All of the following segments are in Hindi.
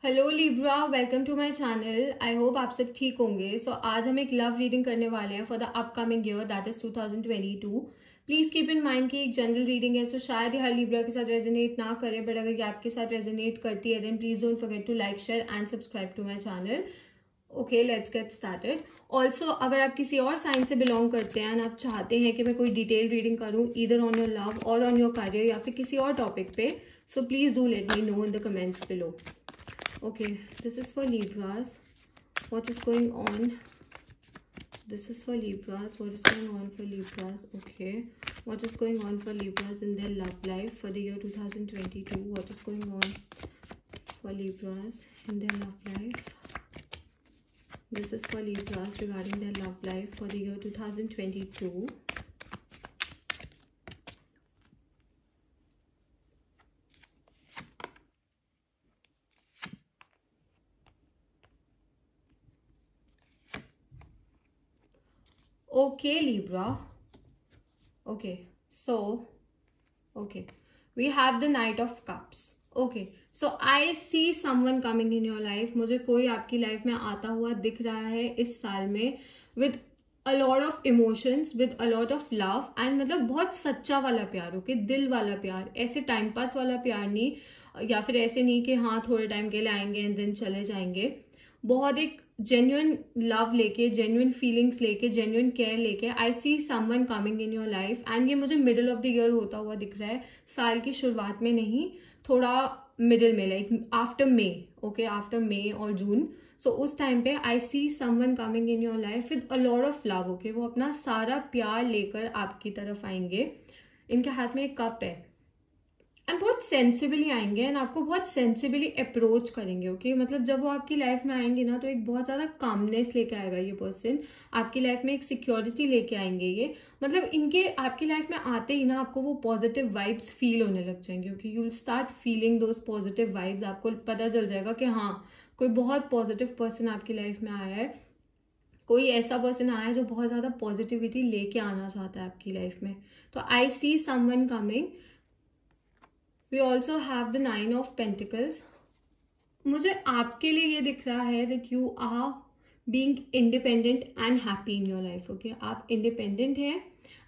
Hello Libra, welcome to my channel. I hope आप सब ठीक होंगे। आज हम एक लव रीडिंग करने वाले हैं for the upcoming year, that is 2022। Please keep in mind कि एक जनरल रीडिंग है, शायद ये हर लिब्रा के साथ रेजोनेट ना करे, बट अगर ये आपके साथ रेजोनेट करती है then please don't forget to like, share and subscribe to my channel. Okay, let's get started. Also अगर आप किसी और साइन से बिलोंग करते हैं एंड आप चाहते हैं कि मैं कोई डिटेल रीडिंग करूँ ईदर ऑन योर लव और ऑन योर करियर या फिर किसी और टॉपिक पे, so please do let me know in the comments below. Okay, this is for Libras. What is going on? This is for Libras. What is going on for Libras? Okay. What is going on for Libras in their love life for the year 2022? What is going on for Libras in their love life? This is for Libras regarding their love life for the year 2022. Okay, Libra. Okay, so okay, we have the Knight of Cups. Okay, so I see someone coming in your life. मुझे कोई आपकी लाइफ में आता हुआ दिख रहा है इस साल में with a lot of emotions, with a lot of love and मतलब बहुत सच्चा वाला प्यार. ओके, दिल वाला प्यार, ऐसे टाइम पास वाला प्यार नहीं, या फिर ऐसे नहीं कि हाँ थोड़े टाइम के लिए आएंगे एंड देन चले जाएंगे. बहुत एक जेन्युइन लव लेके, जेन्युइन फीलिंग्स लेके, जेन्युइन केयर लेके I see someone coming in your life. And ये मुझे मिडिल ऑफ द ईयर होता हुआ दिख रहा है, साल की शुरुआत में नहीं, थोड़ा मिडिल में, like after May. Okay, after May और जून. सो उस टाइम पे I see someone coming in your life with a lot of love. Okay, वो अपना सारा प्यार लेकर आपकी तरफ आएंगे. इनके हाथ में एक कप है एंड बहुत सेंसिबली आएंगे एंड आपको बहुत सेंसिबली अप्रोच करेंगे. ओके, मतलब जब वो आपकी लाइफ में आएंगे ना तो एक बहुत ज़्यादा कामनेस लेके आएगा ये पर्सन आपकी लाइफ में, एक सिक्योरिटी लेके आएंगे ये. मतलब इनके आपकी लाइफ में आते ही ना आपको वो पॉजिटिव वाइब्स फील होने लग जाएंगे. Okay, you will start feeling those positive vibes. आपको पता चल जाएगा कि हाँ कोई बहुत पॉजिटिव पर्सन आपकी लाइफ में आया है, कोई ऐसा पर्सन आया है जो बहुत ज़्यादा पॉजिटिविटी लेके आना चाहता है आपकी लाइफ में. तो I see someone coming. We also have the Nine of Pentacles. मुझे आपके लिए ये दिख रहा है that you are being independent and happy in your life. Okay, आप independent हैं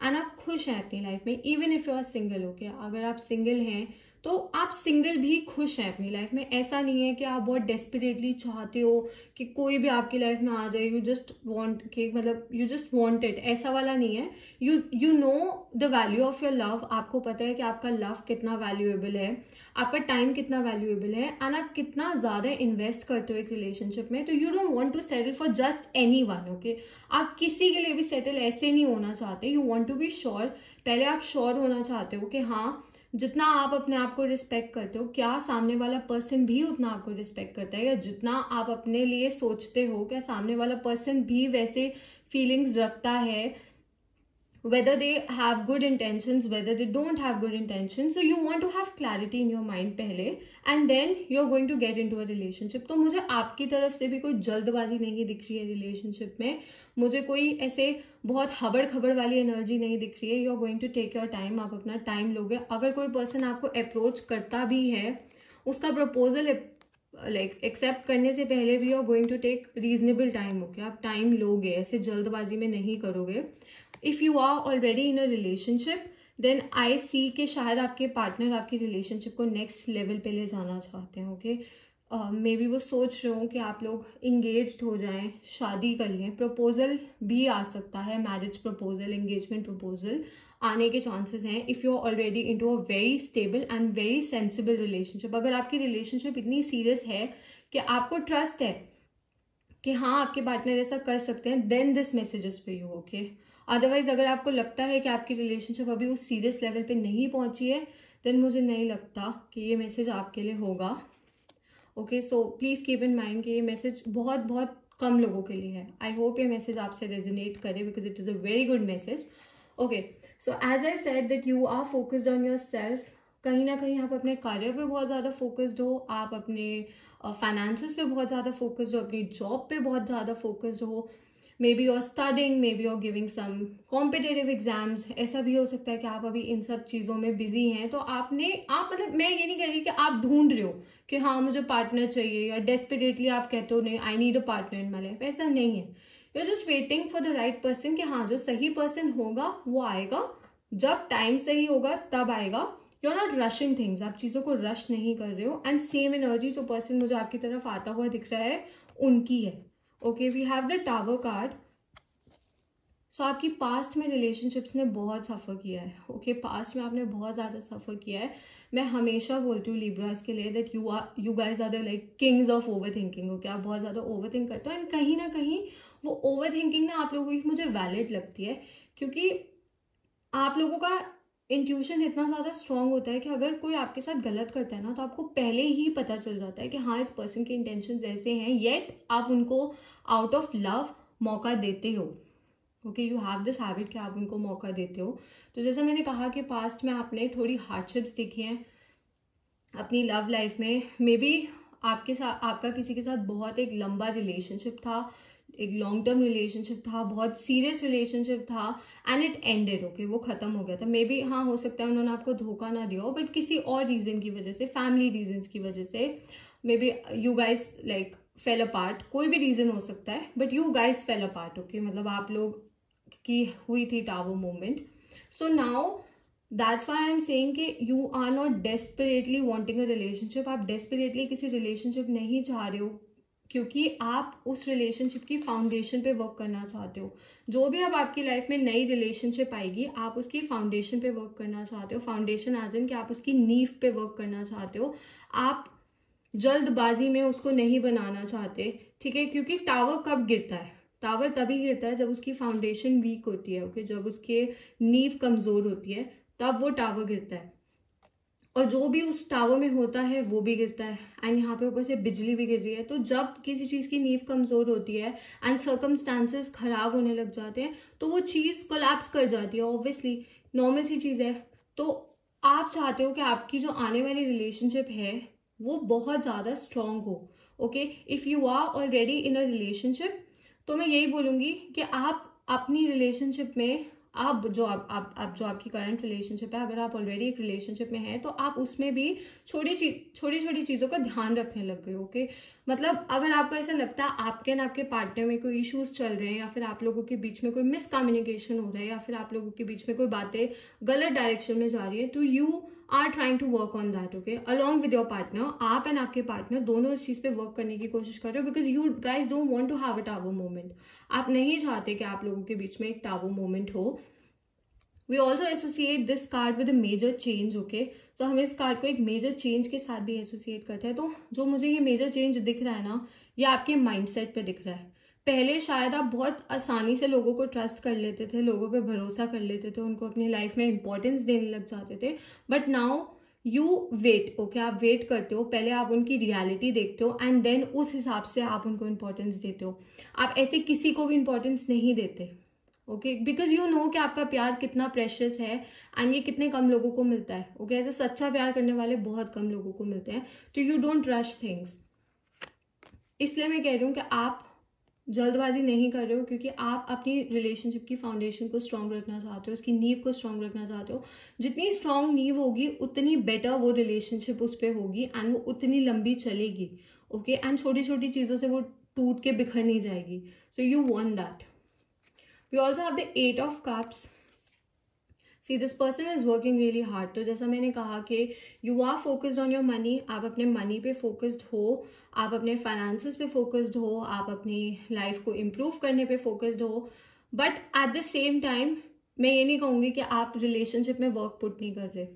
and आप खुश हैं अपनी लाइफ में. even if you are single. Okay, अगर आप सिंगल हैं तो आप सिंगल भी खुश हैं अपनी लाइफ में. ऐसा नहीं है कि आप बहुत डेस्परेटली चाहते हो कि कोई भी आपकी लाइफ में आ जाए, यू जस्ट वॉन्ट कि मतलब यू जस्ट वॉन्ट इट, ऐसा वाला नहीं है. You know the value of your love. आपको पता है कि आपका लव कितना वैल्यूएबल है, आपका टाइम कितना वैल्यूएबल है एंड आप कितना ज़्यादा इन्वेस्ट करते हो एक रिलेशनशिप में. तो you don't want to settle for just anyone. Okay, आप किसी के लिए भी सेटल ऐसे नहीं होना चाहते. You want to be sure. पहले आप श्योर होना चाहते हो कि हाँ जितना आप अपने आप को रिस्पेक्ट करते हो, क्या सामने वाला पर्सन भी उतना आपको रिस्पेक्ट करता है, या जितना आप अपने लिए सोचते हो क्या सामने वाला पर्सन भी वैसे फीलिंग्स रखता है. whether they have good intentions, whether they don't have good intentions. So you want to have clarity in your mind पहले and then you're going to get into a relationship. तो मुझे आपकी तरफ से भी कोई जल्दबाजी नहीं दिख रही है रिलेशनशिप में. मुझे कोई ऐसे बहुत हबड़ खबड़ वाली एनर्जी नहीं दिख रही है. You are going to take your time. आप अपना टाइम लोगे. अगर कोई पर्सन आपको अप्रोच करता भी है, उसका प्रपोजल लाइक एक्सेप्ट करने से पहले भी you are going to take reasonable time. Okay, आप टाइम लोगे, ऐसे जल्दबाजी में नहीं करोगे. If you are already in a relationship then I see कि शायद आपके पार्टनर आपकी रिलेशनशिप को नेक्स्ट लेवल पे ले जाना चाहते हैं. ओके, मे बी वो सोच रहे हो कि आप लोग इंगेज्ड हो जाएं, शादी कर लें. प्रपोजल भी आ सकता है, मैरिज प्रपोजल, एंगेजमेंट प्रपोजल आने के चांसेस हैं if you are already into a very stable and very sensible relationship. अगर आपकी रिलेशनशिप इतनी सीरियस है कि आपको ट्रस्ट है कि हाँ आपके पार्टनर ऐसा कर सकते हैं, then this message is for you. Okay, otherwise अगर आपको लगता है कि आपकी रिलेशनशिप अभी उस सीरियस लेवल पे नहीं पहुंची है देन मुझे नहीं लगता कि ये मैसेज आपके लिए होगा. Okay, so please keep in mind कि ये मैसेज बहुत बहुत कम लोगों के लिए है. आई होप ये मैसेज आपसे रेजोनेट करे because it is a very good message. Okay, so as I said that you are focused on yourself. कहीं ना कहीं आप अपने कार्य पे बहुत ज़्यादा फोकस्ड हो, आप अपने फाइनेंसेस पे बहुत ज़्यादा फोकस्ड हो, अपनी जॉब पे बहुत ज़्यादा फोकस्ड हो. Maybe you are studying, maybe you are giving some competitive exams, ऐसा भी हो सकता है कि आप अभी इन सब चीज़ों में बिजी हैं। तो आप मतलब मैं ये नहीं कह रही कि आप ढूंढ रहे हो कि हाँ मुझे पार्टनर चाहिए, या डेस्परेटली आप कहते हो नहीं I need a partner in my life, ऐसा नहीं है। You are just waiting for the right person कि हाँ जो सही पर्सन होगा वो आएगा, जब टाइम सही होगा तब आएगा। You are not rushing things, आप चीज़ों को रश नहीं कर रहे हो। एंड सेम एनर्जी जो पर्सन मुझे आपकी तरफ आता हुआ दिख रहा है उनकी है। Okay, we have the tower card. So आपकी पास्ट में रिलेशनशिप्स ने बहुत सफ़र किया है। ओके, पास्ट में आपने बहुत ज़्यादा सफ़र किया है। मैं हमेशा बोलती हूँ लिब्रास के लिए that you guys are the like kings of overthinking. Okay, आप बहुत ज़्यादा ओवर थिंक करते हो, एंड कहीं ना कहीं वो ओवर थिंकिंग ना आप लोगों की मुझे वैलिड लगती है, क्योंकि आप लोगों का इंट्यूशन इतना ज़्यादा स्ट्रांग होता है कि अगर कोई आपके साथ गलत करता है ना, तो आपको पहले ही पता चल जाता है कि हाँ इस पर्सन के इंटेंशंस ऐसे हैं, येट आप उनको आउट ऑफ लव मौका देते हो। Okay, you have this habit कि आप उनको मौका देते हो। तो जैसा मैंने कहा कि पास्ट में आपने थोड़ी हार्डशिप्स देखी हैं अपनी लव लाइफ में। मे बी आपका किसी के साथ बहुत एक लंबा रिलेशनशिप था, एक लॉन्ग टर्म रिलेशनशिप था, बहुत सीरियस रिलेशनशिप था, एंड इट एंडेड। ओके, वो खत्म हो गया था। मे बी हाँ हो सकता है उन्होंने आपको धोखा ना दिया हो, बट किसी और रीजन की वजह से, फैमिली रीजन्स की वजह से, maybe you guys like fell apart, कोई भी रीजन हो सकता है, but you guys fell apart. Okay, मतलब आप लोग की हुई थी tower movement. So now that's why I am saying कि you are not desperately wanting a relationship. आप डेस्परेटली किसी रिलेशनशिप नहीं चाह रहे हो, क्योंकि आप उस रिलेशनशिप की फाउंडेशन पे वर्क करना चाहते हो। जो भी अब आपकी लाइफ में नई रिलेशनशिप आएगी, आप उसकी फाउंडेशन पे वर्क करना चाहते हो। फाउंडेशन एज इन कि आप उसकी नींव पे वर्क करना चाहते हो। आप जल्दबाजी में उसको नहीं बनाना चाहते, ठीक है? क्योंकि टावर कब गिरता है? टावर तभी गिरता है जब उसकी फाउंडेशन वीक होती है। ओके, जब उसके नींव कमजोर होती है तब वो टावर गिरता है, और जो भी उस टावर में होता है वो भी गिरता है। एंड यहाँ पे ऊपर से बिजली भी गिर रही है। तो जब किसी चीज़ की नींव कमज़ोर होती है एंड सर्कमस्टांसेस खराब होने लग जाते हैं, तो वो चीज़ कोलैप्स कर जाती है। ऑब्वियसली नॉर्मल सी चीज़ है। तो आप चाहते हो कि आपकी जो आने वाली रिलेशनशिप है वो बहुत ज़्यादा स्ट्रांग हो। Okay, if you are already in a relationship, तो मैं यही बोलूँगी कि आप अपनी रिलेशनशिप में आप जो आपकी करंट रिलेशनशिप है, अगर आप ऑलरेडी एक रिलेशनशिप में हैं, तो आप उसमें भी छोटी छोटी चीज़ों का ध्यान रखने लग गए। ओके, मतलब अगर आपको ऐसा लगता है आपके एंड आपके पार्टनर में कोई इश्यूज चल रहे हैं, या फिर आप लोगों के बीच में कोई मिसकम्युनिकेशन हो रहा है, या फिर आप लोगों के बीच में कोई बातें गलत डायरेक्शन में जा रही है, तो you are trying to work on that. Okay, along with your partner, आप एंड आपके पार्टनर दोनों इस चीज़ पे वर्क करने की कोशिश कर रहे हो, because you guys don't want to have a tower moment. आप नहीं चाहते कि आप लोगों के बीच में एक टावर मोमेंट हो। We also associate this card with a major change. Okay, तो हम इस कार्ड को एक मेजर चेंज के साथ भी एसोसिएट करते हैं। तो जो मुझे ये मेजर चेंज दिख रहा है ना, ये आपके माइंडसेट पे दिख रहा है। पहले शायद आप बहुत आसानी से लोगों को ट्रस्ट कर लेते थे, लोगों पे भरोसा कर लेते थे, उनको अपनी लाइफ में इंपॉर्टेंस देने लग जाते थे, but now you wait. Okay, आप वेट करते हो, पहले आप उनकी रियलिटी देखते हो, एंड देन उस हिसाब से आप उनको इंपॉर्टेंस देते हो। आप ऐसे किसी को भी इंपॉर्टेंस नहीं देते। ओके, बिकॉज यू नो कि आपका प्यार कितना प्रेशियस है, एंड ये कितने कम लोगों को मिलता है। ओके, ऐसे सच्चा प्यार करने वाले बहुत कम लोगों को मिलते हैं। तो यू डोंट रश थिंग्स। इसलिए मैं कह रही हूँ कि आप जल्दबाजी नहीं कर रहे हो, क्योंकि आप अपनी रिलेशनशिप की फाउंडेशन को स्ट्रांग रखना चाहते हो, उसकी नींव को स्ट्रांग रखना चाहते हो। जितनी स्ट्रांग नींव होगी उतनी बेटर वो रिलेशनशिप उस पर होगी, एंड वो उतनी लंबी चलेगी। ओके, एंड छोटी छोटी चीज़ों से वो टूट के बिखर नहीं जाएगी। So you want that. We also have the 8 of Cups. See, this person is working really hard. तो जैसा मैंने कहा कि you are focused on your money, आप अपने मनी पे फोकस्ड हो, आप अपने फाइनेंसेस पे फोकस्ड हो, आप अपनी लाइफ को इम्प्रूव करने पे फोकस्ड हो, but at the same time मैं ये नहीं कहूँगी कि आप रिलेशनशिप में वर्क पुट नहीं कर रहे।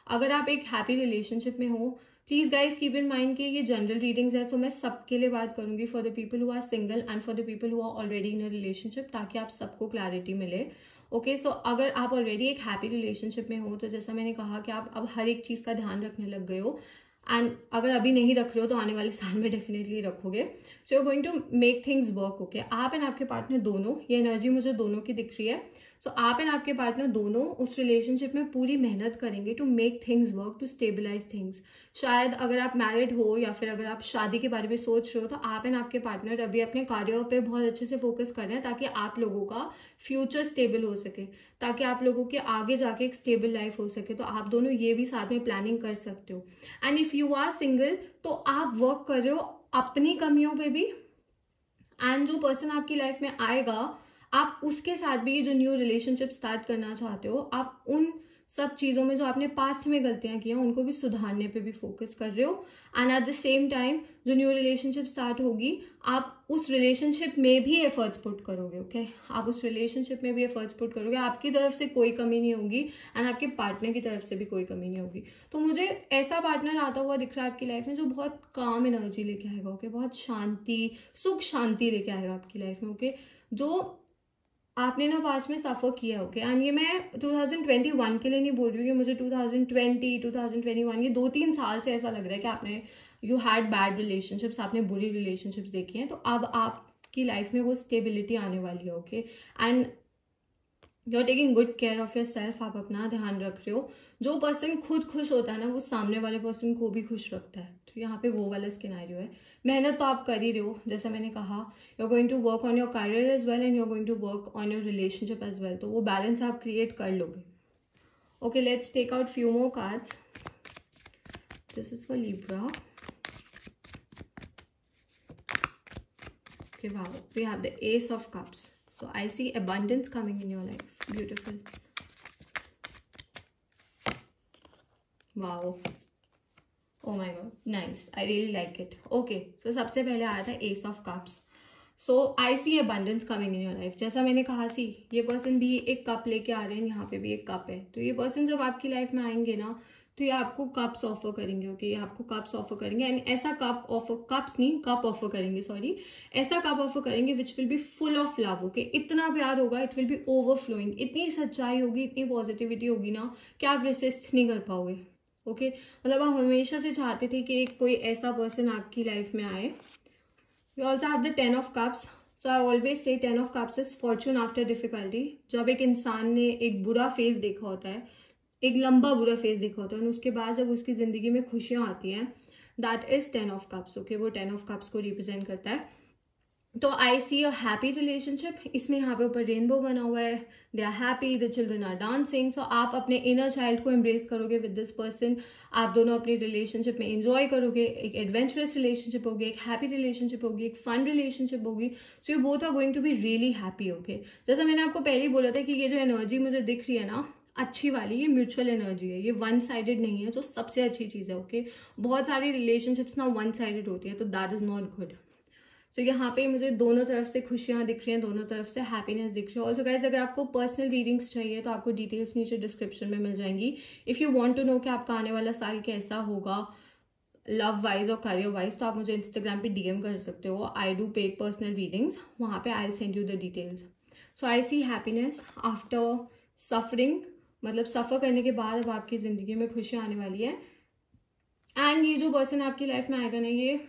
अगर आप एक हैप्पी रिलेशनशिप में हो, please guys keep in mind कि ये जनरल रीडिंग्स है, तो मैं सबके लिए बात करूंगी, for the people who are single and for the people who are already in a relationship, ताकि आप सबको क्लैरिटी मिले। ओके, सो अगर आप ऑलरेडी एक हैप्पी रिलेशनशिप में हो, तो जैसा मैंने कहा कि आप अब हर एक चीज़ का ध्यान रखने लग गए हो, एंड अगर अभी नहीं रख रहे हो तो आने वाले साल में डेफिनेटली रखोगे। So you are going to make things work. Okay, आप एंड आपके पार्टनर दोनों, ये एनर्जी मुझे दोनों की दिख रही है, सो आप एंड आपके पार्टनर दोनों उस रिलेशनशिप में पूरी मेहनत करेंगे to make things work, to stabilise things. शायद अगर आप मैरिड हो या फिर अगर आप शादी के बारे में सोच रहे हो, तो आप एंड आपके पार्टनर अभी अपने कार्यों पे बहुत अच्छे से फोकस कर रहे हैं ताकि आप लोगों का फ्यूचर स्टेबल हो सके, ताकि आप लोगों के आगे जाके एक स्टेबल लाइफ हो सके। तो आप दोनों ये भी साथ में प्लानिंग कर सकते हो। And if you are single, तो आप वर्क कर रहे हो अपनी कमियों पे भी, एंड जो पर्सन आपकी लाइफ में आएगा आप उसके साथ भी ये जो न्यू रिलेशनशिप स्टार्ट करना चाहते हो, आप उन सब चीज़ों में जो आपने पास्ट में गलतियां की हैं उनको भी सुधारने पे भी फोकस कर रहे हो। And at the same time जो न्यू रिलेशनशिप स्टार्ट होगी, आप उस रिलेशनशिप में भी एफर्ट्स पुट करोगे। ओके, आप उस रिलेशनशिप में भी एफर्ट्स पुट करोगे, आपकी तरफ से कोई कमी नहीं होगी एंड आपके पार्टनर की तरफ से भी कोई कमी नहीं होगी। तो मुझे ऐसा पार्टनर आता हुआ दिख रहा है आपकी लाइफ में जो बहुत काम एनर्जी लेके आएगा। ओके, बहुत शांति, सुख शांति लेके आएगा आपकी लाइफ में। ओके, जो आपने ना पास्ट में सफ़र किया। ओके, एंड ये मैं 2021 के लिए नहीं बोल रही हूँ, ये मुझे 2020, 2021, ये 2-3 साल से ऐसा लग रहा है कि आपने यू हैड बैड रिलेशनशिप्स, आपने बुरी रिलेशनशिप्स देखी हैं। तो अब आपकी लाइफ में वो स्टेबिलिटी आने वाली है। Okay, and you are taking good care of yourself, आप अपना ध्यान रख रहे हो। जो पर्सन खुद खुश होता है ना, वो सामने वाले पर्सन को भी खुश रखता है। तो यहाँ पे वो वाला स्केनारियो है। मेहनत तो आप कर ही रहे हो, जैसा मैंने कहा, you are going to work on your career as well and you are going to work on your relationship as well. तो वो बैलेंस आप क्रिएट कर लोगे। Okay, let's take out few more cards. This is for Libra. Okay, wow, we have the ace of cups. So I see abundance coming in your life. Beautiful. Wow. Oh my god. Nice. I really like it. Okay. So सबसे पहले आया था Ace of Cups. So I see abundance coming in your life. जैसा मैंने कहा सी, ये पर्सन भी एक कप लेके आ रहे हैं, यहाँ पे भी एक कप है। तो ये पर्सन जब आपकी लाइफ में आएंगे ना, तो ये आपको कप्स ऑफर करेंगे। ओके, ये आपको कप्स ऑफर करेंगे एंड ऐसा कप ऑफर, कप्स नहीं, कप ऑफर करेंगे, सॉरी, ऐसा कप ऑफर करेंगे which will be full of love. Okay, इतना प्यार होगा, इट विल बी ओवरफ्लोइंग, इतनी सच्चाई होगी, इतनी पॉजिटिविटी होगी ना कि आप रेसिस्ट नहीं कर पाओगे। ओके, मतलब आप हमेशा से चाहते थे कि कोई ऐसा पर्सन आपकी लाइफ में आए। You also have the 10 of cups. So I always say 10 of cups is Fortune after difficulty. जब एक इंसान ने एक बुरा फेज देखा होता है, एक लंबा बुरा फेज देखा होता है, और उसके बाद जब उसकी ज़िंदगी में खुशियाँ आती हैं, that is 10 of cups. Okay, वो 10 ऑफ कप्स को रिप्रेजेंट करता है. तो I see a happy relationship. इसमें यहाँ पे ऊपर रेनबो बना हुआ है. They are happy, the children are dancing. So आप अपने इनर चाइल्ड को एम्ब्रेस करोगे विद दिस पर्सन. आप दोनों अपनी रिलेशनशिप में एंजॉय करोगे. एक एडवेंचरस रिलेशनशिप होगी, एक हैप्पी रिलेशनशिप होगी, एक फन रिलेशनशिप होगी. So you both are going to be really happy. Okay, जैसा मैंने आपको पहले ही बोला था कि ये जो एनर्जी मुझे दिख रही है ना, अच्छी वाली, ये म्यूचुअल एनर्जी है, ये वन साइडेड नहीं है, जो सबसे अच्छी चीज़ है. ओके, बहुत सारी रिलेशनशिप्स ना वन साइडेड होती है, तो दैट इज़ नॉट गुड. सो यहाँ पे मुझे दोनों तरफ से खुशियाँ दिख रही हैं, दोनों तरफ से हैप्पीनेस दिख रही है. ऑल्सो गाइज, अगर आपको पर्सनल रीडिंग्स चाहिए तो आपको डिटेल्स नीचे डिस्क्रिप्शन में मिल जाएंगी. If you want to know कि आपका आने वाला साल कैसा होगा लव वाइज और करियर वाइज, तो आप मुझे इंस्टाग्राम पे डीएम कर सकते हो. I do paid personal readings, वहाँ पे I will send you the details. So I see happiness after suffering, मतलब सफ़र करने के बाद अब आपकी ज़िंदगी में खुशियाँ आने वाली है. एंड ये जो पर्सन आपकी लाइफ में आएगा ना, ये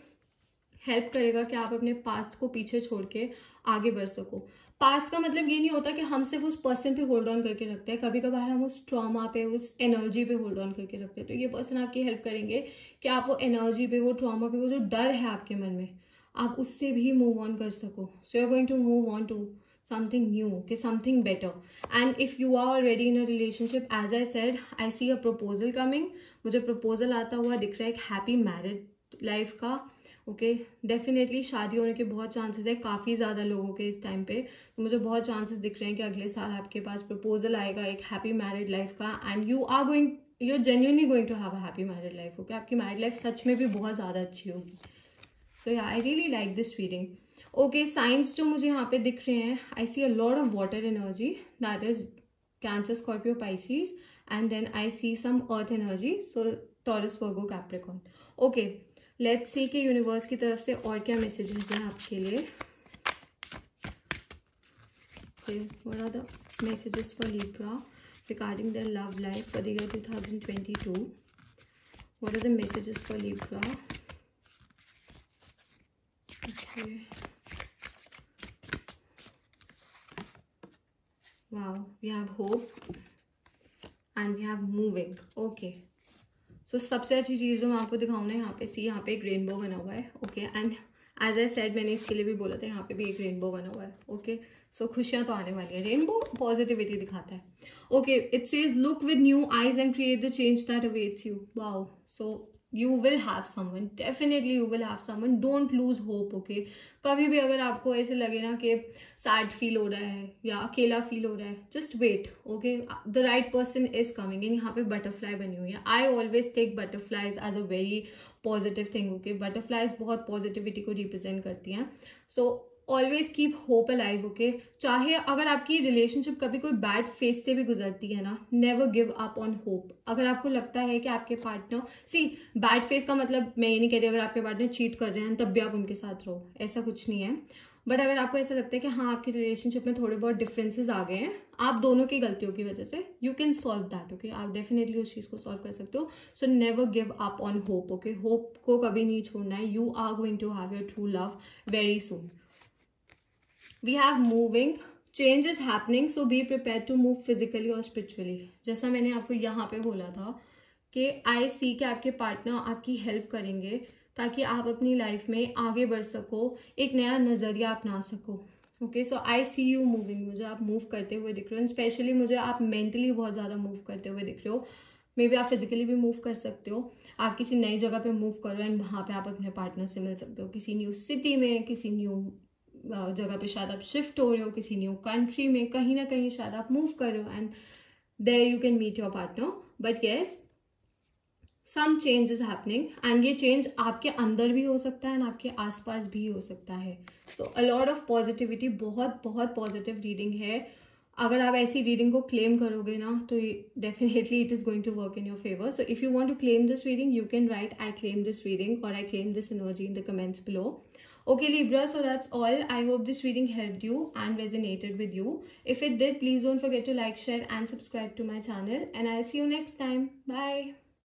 हेल्प करेगा कि आप अपने पास्ट को पीछे छोड़ के आगे बढ़ सको. पास्ट का मतलब ये नहीं होता कि हम सिर्फ उस पर्सन पे होल्ड ऑन करके रखते हैं. कभी कभार हम उस ट्रॉमा पे, उस एनर्जी पे होल्ड ऑन करके रखते हैं. तो ये पर्सन आपकी हेल्प करेंगे कि आप वो एनर्जी पे, वो ट्रॉमा पे, वो जो डर है आपके मन में, आप उससे भी मूव ऑन कर सको. So you are going to move on to something new, okay, something better. And if you are already in a relationship, as I said, I see a proposal coming. मुझे proposal आता हुआ दिख रहा है एक happy married life का. ओके, डेफिनेटली शादी होने के बहुत चांसेस है, काफ़ी ज़्यादा लोगों के इस टाइम पे. तो मुझे बहुत चांसेस दिख रहे हैं कि अगले साल आपके पास प्रपोजल आएगा एक हैप्पी मैरिड लाइफ का. And you are genuinely going to have a happy married life. Okay, आपकी मैरिड लाइफ सच में भी बहुत ज़्यादा अच्छी होगी. So ya, I really like this reading. Okay, signs जो मुझे यहाँ पे दिख रहे हैं, I see a lot of water energy, that is Cancer, Scorpio, Pisces, and then I see some earth energy, so Taurus, Virgo, Capricorn. Okay, let's see कि यूनिवर्स की तरफ से और क्या मैसेजेस हैं आपके लिए. What are the messages for Libra regarding the love life for the year 2022. What are the messages for Libra. Okay. wow, we have hope and we have moving. Okay, so सबसे अच्छी चीज़ जो मैं आपको दिखाऊँ ना, यहाँ पे सी, यहाँ पे एक रेनबो बना हुआ है. Okay, and as I said, मैंने इसके लिए भी बोला था, यहाँ पे भी एक रेनबो बना हुआ है. ओके, सो खुशियाँ तो आने वाली है. रेनबो पॉजिटिविटी दिखाता है. Okay, it says look with new eyes and create the change that awaits you. Wow, so you will have someone, definitely you will have someone. don't lose hope. okay, कभी भी अगर आपको ऐसे लगे ना कि सैड फील हो रहा है या अकेला फील हो रहा है, just wait. okay, the right person is coming in. यहाँ पे बटरफ्लाई बनी हुई है. I always take butterflies as a very positive thing. okay, butterflies बहुत पॉजिटिविटी को रिप्रेजेंट करती हैं. so always keep hope alive. Okay, चाहे अगर आपकी रिलेशनशिप कभी कोई बैड फेज से भी गुजरती है ना, never give up on hope. अगर आपको लगता है कि आपके पार्टनर, सी बैड फेज का मतलब मैं ये नहीं कह रही अगर आपके पार्टनर चीट कर रहे हैं तब भी आप उनके साथ रहो, ऐसा कुछ नहीं है. बट अगर आपको ऐसा लगता है कि हाँ आपकी रिलेशनशिप में थोड़े बहुत डिफरेंसेस आ गए हैं आप दोनों की गलतियों की वजह से, you can solve that. Okay, आप डेफिनेटली उस चीज़ को सॉल्व कर सकते हो. So never give up on hope. Okay, hope को कभी नहीं छोड़ना है. You are going to have your true love very soon. We have moving, change is happening, so be prepared to move physically or spiritually. जैसा मैंने आपको यहाँ पे बोला था कि आई सी के आपके पार्टनर आपकी हेल्प करेंगे ताकि आप अपनी लाइफ में आगे बढ़ सको, एक नया नज़रिया अपना सको. Okay, so I see you moving. मुझे आप मूव करते हुए दिख रहे हो. स्पेशली मुझे आप मेंटली बहुत ज़्यादा मूव करते हुए दिख रहे हो. मे बी आप फिजिकली भी मूव कर सकते हो. आप किसी नई जगह पे मूव करो एंड वहाँ पे आप अपने पार्टनर से मिल सकते हो. किसी न्यू सिटी में, किसी न्यू जगह पे शायद आप शिफ्ट हो रहे हो, किसी न्यू कंट्री में, कहीं ना कहीं शायद आप मूव कर रहे हो and there you can meet your partner. But yes, some change is happening and ये चेंज आपके अंदर भी हो सकता है एंड आपके आसपास भी हो सकता है. सो अ लॉट ऑफ पॉजिटिविटी, बहुत बहुत पॉजिटिव रीडिंग है. अगर आप ऐसी रीडिंग को क्लेम करोगे ना तो definitely it is going to work in your favour. So if you want to claim this reading, you can write I claim this reading or I claim this energy in the comments below. Okay Libra, so that's all. I hope this reading helped you and resonated with you. If it did, please don't forget to like, share and subscribe to my channel, and I'll see you next time. Bye.